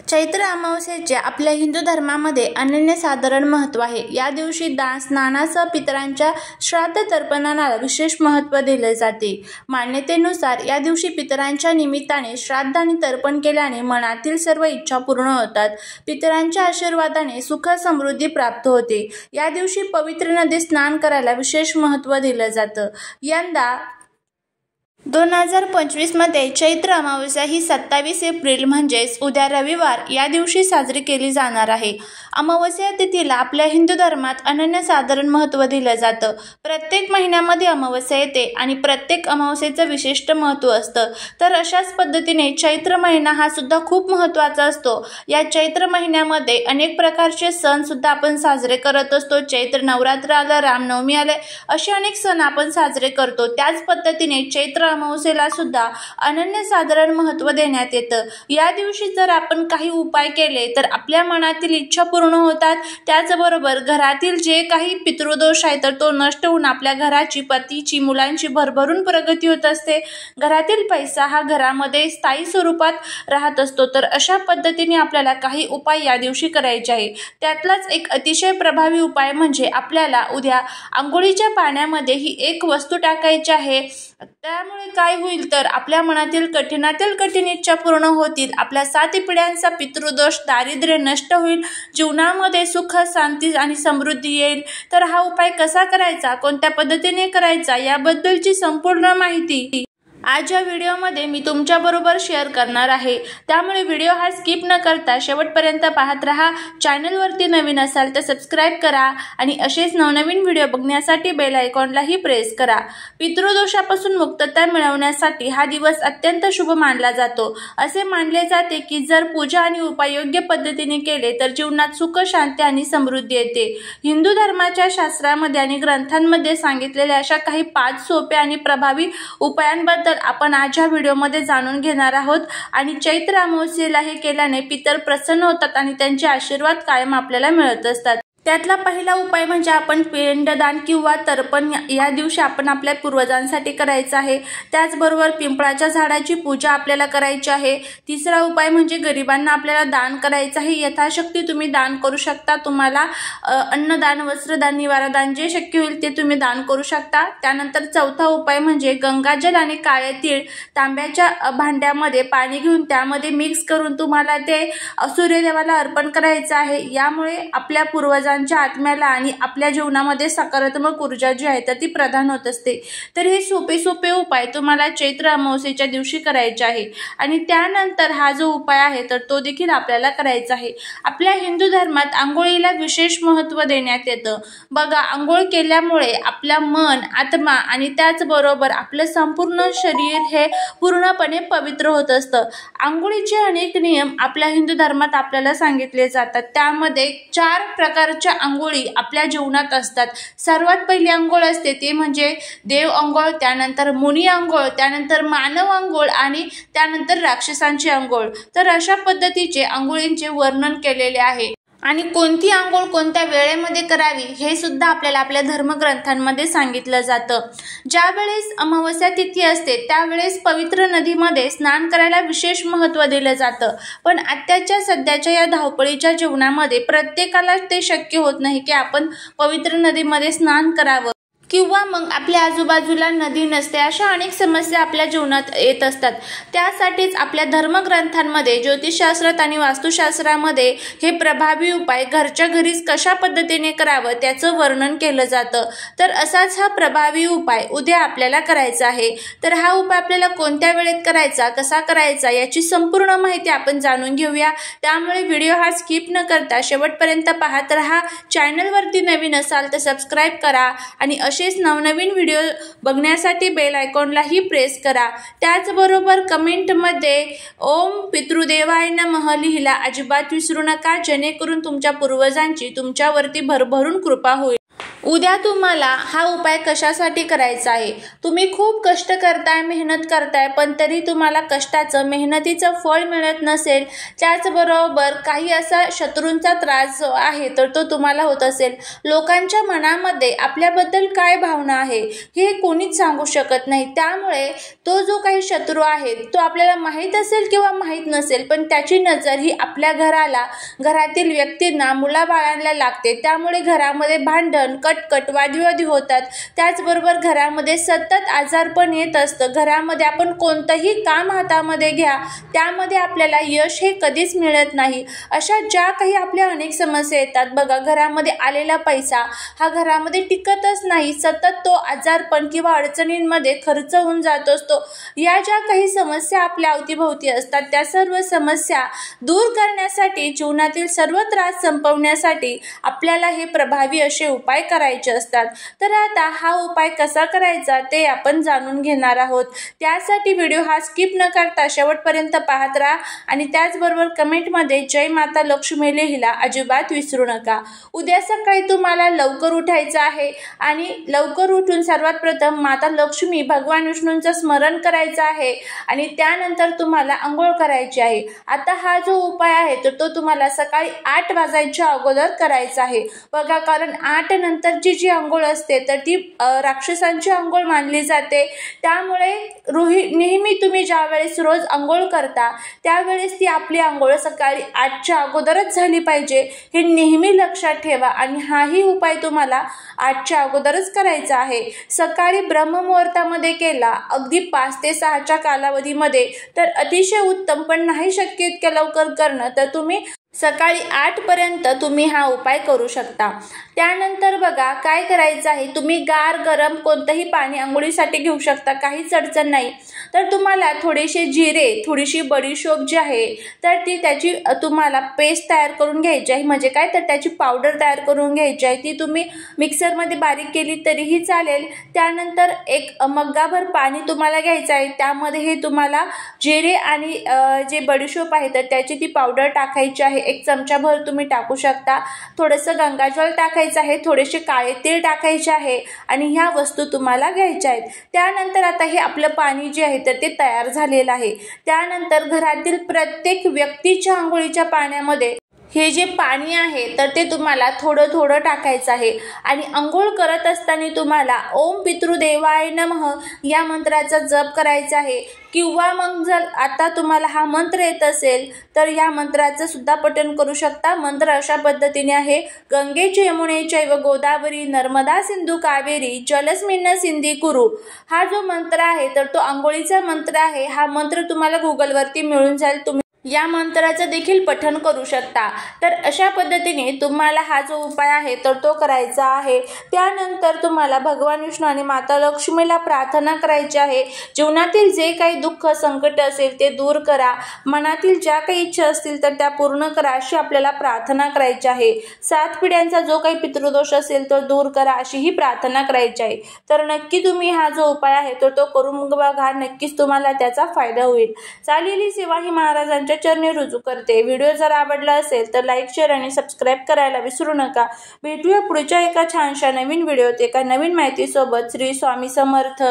चैत्र अमावस्येचे आपल्या हिंदू धर्मामध्ये अनन्यसाधारण महत्त्व आहे। या दिवशी स्नानासह पितरांच्या श्राद्ध तर्पणाला विशेष महत्त्व दिले जाते। मान्यतेनुसार या दिवशी पितरांच्या निमित्ताने श्राद्ध आणि तर्पण केल्याने मनातील सर्व इच्छा पूर्ण होतात। पितरांच्या आशीर्वादाने सुख समृद्धी प्राप्त होते। या दिवशी पवित्र नदीत स्नान करायला विशेष महत्त्व दिलं जातं। यंदा 2025 मध्ये चैत्र अमावस्या ही 27 एप्रिल म्हणजेच उद्या रविवार या दिवशी साजरी केली जाणार आहे। अमावस्या तिथीला आपल्या हिंदू धर्मात अनन्यसाधारण महत्त्व दिलं जातं। प्रत्येक महिन्यामध्ये अमावस्या येते आणि प्रत्येक अमावस्येचं विशिष्ट महत्त्व असतं। तर अशाच पद्धतीने चैत्र महिना हा सुद्धा खूप महत्त्वाचा असतो। या चैत्र महिन्यामध्ये अनेक प्रकारचे सण सुद्धा आपण साजरे करत असतो। चैत्र नवरात्र आलं, रामनवमी आले, असे अनेक सण आपण साजरे करतो। त्याच पद्धतीने चैत्र अमावस्येला सुद्धा अनन्यसाधारण महत्त्व देण्यात येतं। या दिवशी जर आपण काही उपाय केले तर आपल्या मनातील इच्छा पूर्ण होतात। त्याचबरोबर घरातील जे काही पितृदोष आहे तर तो नष्ट होऊन आपल्या घराची, पतीची, मुलांची भरभरून प्रगती होत असते। घरातील पैसा हा घरामध्ये स्थायी स्वरूपात राहत असतो। तर अशा पद्धतीने आपल्याला काही उपाय या दिवशी करायचे आहे। त्यातलाच एक अतिशय प्रभावी उपाय म्हणजे आपल्याला उद्या अंघोळीच्या पाण्यामध्ये ही एक वस्तू टाकायची आहे। त्यामुळे काय होईल तर आपल्या मनातील कठीणातील कठीण इच्छा पूर्ण होतील। आपल्या 7 पिढ्यांचा पितृदोष, दारिद्र्य नष्ट होईल। जीवनामध्ये सुख, शांती आणि समृद्धी येईल। तर हा उपाय कसा करायचा, कोणत्या पद्धतीने करायचा याबद्दलची संपूर्ण माहिती आज या व्हिडिओमध्ये मी तुमच्याबरोबर शेअर करणार आहे। त्यामुळे व्हिडिओ हा स्किप न करता शेवटपर्यंत पाहत रहा। चॅनलवरती नवीन असाल तर सबस्क्राईब करा आणि असेच नवनवीन व्हिडिओ बघण्यासाठी बेल आयकॉनलाही प्रेस करा। पितृदोषापासून मुक्तता मिळवण्यासाठी हा दिवस अत्यंत शुभ मानला जातो। असे मानले जाते की जर पूजा आणि उपाय योग्य पद्धतीने केले तर जीवनात सुख, शांती आणि समृद्धी येते। हिंदू धर्माच्या शास्त्रामध्ये आणि ग्रंथांमध्ये सांगितलेल्या अशा काही 5 सोप्या आणि प्रभावी उपायांबद्दल आपण आज या व्हिडिओमध्ये जाणून घेणार आहोत। आणि चैत्र अमावस्येला हे केल्याने पितर प्रसन्न होतात आणि त्यांचे आशीर्वाद कायम आपल्याला मिळत असतात। त्यातला पहिला उपाय म्हणजे आपण पिंडदान किंवा तर्पण या दिवशी आपण आपल्या पूर्वजांसाठी करायचं आहे। त्याचबरोबर पिंपळाच्या झाडाची पूजा आपल्याला करायची आहे। तिसरा उपाय म्हणजे गरिबांना आपल्याला दान करायचं आहे। यथाशक्ती तुम्ही दान करू शकता। तुम्हाला अन्नदान, वस्त्रदान, निवारादान जे शक्य होईल ते तुम्ही दान करू शकता। त्यानंतर चौथा उपाय म्हणजे गंगाजल आणि काळे तीळ तांब्याच्या भांड्यामध्ये पाणी घेऊन त्यामध्ये मिक्स करून तुम्हाला ते सूर्यदेवाला अर्पण करायचं आहे। यामुळे आपल्या पूर्वजांच्या आत्म्याला आणि आपल्या जीवनामध्ये सकारात्मक ऊर्जा जी आहे तर ती प्रदान होत असते। तर हे सोपे उपाय तुम्हाला चैत्र अमावस्येच्या दिवशी करायचे आहे। आणि त्यानंतर हा जो उपाय आहे तर तो देखील आपल्याला करायचा आहे। आपल्या हिंदू धर्मात आंघोळीला विशेष महत्त्व देण्यात येतं। बघा, आंघोळ केल्यामुळे आपला मन, आत्मा आणि त्याचबरोबर आपलं संपूर्ण शरीर हे पूर्णपणे पवित्र होत असतं। आंघोळीचे अनेक नियम आपल्या हिंदू धर्मात आपल्याला सांगितले जातात। त्यामध्ये 4 प्रकारच्या अंघोळी आपल्या जीवनात असतात। सर्वात पहिली अंघोळ असते ते म्हणजे देव अंघोळ, त्यानंतर मुनी अंघोळ, त्यानंतर मानव अंघोळ आणि त्यानंतर राक्षसांची अंघोळ। तर अशा पद्धतीचे अंघोळींचे वर्णन केलेले आहे। आणि कोणती अंघोळ कोणत्या वेळेमध्ये करावी हे सुद्धा आपल्याला आपल्या धर्मग्रंथांमध्ये सांगितलं जातं। ज्या वेळेस अमावस्या तिथी असते त्यावेळेस पवित्र नदीमध्ये स्नान करायला विशेष महत्त्व दिलं जातं। पण आत्ताच्या सध्याच्या या धावपळीच्या जीवनामध्ये प्रत्येकाला ते शक्य होत नाही की आपण पवित्र नदीमध्ये स्नान करावं किंवा मग आपल्या आजूबाजूला नदी नसते। अशा अनेक समस्या आपल्या जीवनात येत असतात। त्यासाठीच आपल्या धर्मग्रंथांमध्ये, ज्योतिषशास्त्रात आणि वास्तुशास्त्रामध्ये हे प्रभावी उपाय घरच्या घरीच कशा पद्धतीने करावं त्याचं वर्णन केलं जातं। तर असाच हा प्रभावी उपाय उद्या आपल्याला करायचा आहे। तर हा उपाय आपल्याला कोणत्या वेळेत करायचा, कसा करायचा याची संपूर्ण माहिती आपण जाणून घेऊया। त्यामुळे व्हिडिओ हा स्किप न करता शेवटपर्यंत पाहत रहा। चॅनलवरती नवीन असाल तर सबस्क्राईब करा आणि असेच नवनवीन व्हिडिओ बघण्यासाठी बेल आयकॉनलाही प्रेस करा। त्याचबरोबर कमेंटमध्ये ओम पितृदेवाय नमः लिहिला अजिबात विसरू नका, जेणेकरून तुमच्या पूर्वजांची तुमच्यावरती भरभरून कृपा होईल। उद्या तुम्हाला हा उपाय कशासाठी करायचा आहे? तुम्ही खूप कष्ट करताय, मेहनत करताय, पण तरी तुम्हाला कष्टाचं, मेहनतीचं फळ मिळत नसेल. त्याचबरोबर काही असा शत्रूंचा त्रास जो आहे तर तो तुम्हाला होत असेल. लोकांच्या मनामध्ये आपल्याबद्दल काय भावना आहे हे कोणीच सांगू शकत नाही. त्यामुळे तो जो काही शत्रू आहे तो आपल्याला माहीत असेल किंवा माहीत नसेल, पण त्याची नजर ही आपल्या घराला, घरातील व्यक्तींना, मुलाबाळांना लागते. त्यामुळे घरामध्ये भांडण, कटकट, वादविवाद होतात. त्याचबरोबर घरामध्ये सतत आजारपण येत असतं. घरामध्ये आपण कोणतंही काम हातामध्ये घ्या, त्यामध्ये आपल्याला यश हे कधीच मिळत नाही. अशा ज्या काही आपल्या अनेक समस्या येतात बघा, घरामध्ये आलेला पैसा हा घरामध्ये टिकतच नाही. सतत तो आजारपण किंवा अडचणींमध्ये खर्च होऊन जात असतो. या ज्या काही समस्या आपल्या अवतीभोवती असतात त्या सर्व समस्या दूर करण्यासाठी, जीवनातील सर्व त्रास संपवण्यासाठी आपल्याला हे प्रभावी असे उपाय करायचे असतात. तर आता हा उपाय कसा करायचा ते आपण जाणून घेणार आहोत. त्यासाठी व्हिडिओ हा स्किप न करता शेवटपर्यंत पाहत राहा आणि त्याचबरोबर कमेंटमध्ये जय माता लक्ष्मी लिहायला अजिबात विसरू नका. उद्या सकाळी तुम्हाला लवकर उठायचं आहे आणि लवकर उठून सर्वात प्रथम माता लक्ष्मी, भगवान विष्णूंचं स्मरण करायचं आहे आणि त्यानंतर तुम्हाला अंघोळ करायची आहे. आता हा जो उपाय आहे तर तो तुम्हाला सकाळी 8 वाजायच्या अगोदर करायचा आहे बघा, कारण 8 नंतरची जी अंघोळ असते तर ती राक्षसांची अंघोळ मानली जाते. त्यामुळे नेहमी तुम्ही ज्या वेळेस रोज अंघोळ करता त्यावेळेस ती आपली अंघोळ सकाळी 8च्या अगोदरच झाली पाहिजे, हे नेहमी लक्षात ठेवा. आणि हाही उपाय तुम्हाला 8च्या अगोदरच करायचा आहे. सकाळी ब्रह्ममुहूर्तामध्ये केला, अगदी 5 ते 6च्या कालावधीमध्ये तर अतिशय उत्तम, पण नाही शक्य इतक्या लवकर करणं तर तुम्ही सकाळी 8 पर्यंत तुम्ही हा उपाय करू शकता. त्यानंतर बघा काय करायचं आहे, तुम्ही गार गरम कोणतंही पाणी अंघोळीसाठी घेऊ शकता, काहीच अडचण नाही. तर तुम्हाला थोडेसे जिरे, थोडीशी बडीशोप जी आहे तर ती त्याची तुम्हाला पेस्ट तयार करून घ्यायची आहे. म्हणजे काय तर त्याची पावडर तयार करून घ्यायची आहे. ती तुम्ही मिक्सरमध्ये बारीक केली तरीही चालेल. त्यानंतर एक मग्गाभर पाणी तुम्हाला घ्यायचं आहे. त्यामध्ये हे तुम्हाला जिरे आणि जे बडीशोप आहे तर त्याची ती पावडर टाकायची आहे. 1 चमचाभर तुम्ही टाकू शकता. थोडंसं गंगाजल टाकायचं आहे, थोडेसे काळे तेल टाकायचे आहे आणि ह्या वस्तू तुम्हाला घ्यायच्या आहेत. त्यानंतर आता हे आपलं पाणी जे आहे तर ते तयार झालेलं आहे. त्यानंतर घरातील प्रत्येक व्यक्तीच्या अंघोळीच्या पाण्यामध्ये हे जे पाणी आहे तर ते तुम्हाला थोडं थोडं टाकायचं आहे आणि अंघोळ करत असताना तुम्हाला ओम पितृदेवाय नमः या मंत्राचा जप करायचा आहे. किंवा मग जर आता तुम्हाला हा मंत्र येत असेल तर या मंत्राचं सुद्धा पठण करू शकता. मंत्र अशा पद्धतीने आहे, गंगेचे यमुनेचे व गोदावरी नर्मदा सिंधू कावेरी जलस्मिन् सिंधी कुरु. हा जो मंत्र आहे तर तो अंघोळीचा मंत्र आहे. हा मंत्र तुम्हाला गुगलवरती मिळून जाईल. तुम्ही या मंत्राचं देखील पठण करू शकता. तर अशा पद्धतीने तुम्हाला हा जो उपाय आहे तर तो करायचा आहे. त्यानंतर तुम्हाला भगवान विष्णू आणि माता लक्ष्मीला प्रार्थना करायची आहे. जीवनातील जे काही दुःख, संकट असेल ते दूर करा. मनातील ज्या काही इच्छा असतील तर त्या पूर्ण करा अशी आपल्याला प्रार्थना करायची आहे. 7 पिढ्यांचा जो काही पितृदोष असेल तो दूर करा अशी ही प्रार्थना करायची आहे. तर नक्की तुम्ही हा जो उपाय आहे तर तो करून बघा, नक्कीच तुम्हाला त्याचा फायदा होईल. चालेली सेवा ही महाराजांच्या चरणी रुजू करते. व्हिडिओ जर आवडला असेल तर लाईक, शेअर आणि सबस्क्राईब करायला विसरू नका. भेटूया पुढच्या एका छानशा नवीन व्हिडिओत एका नवीन माहिती सोबत. श्री स्वामी समर्थ.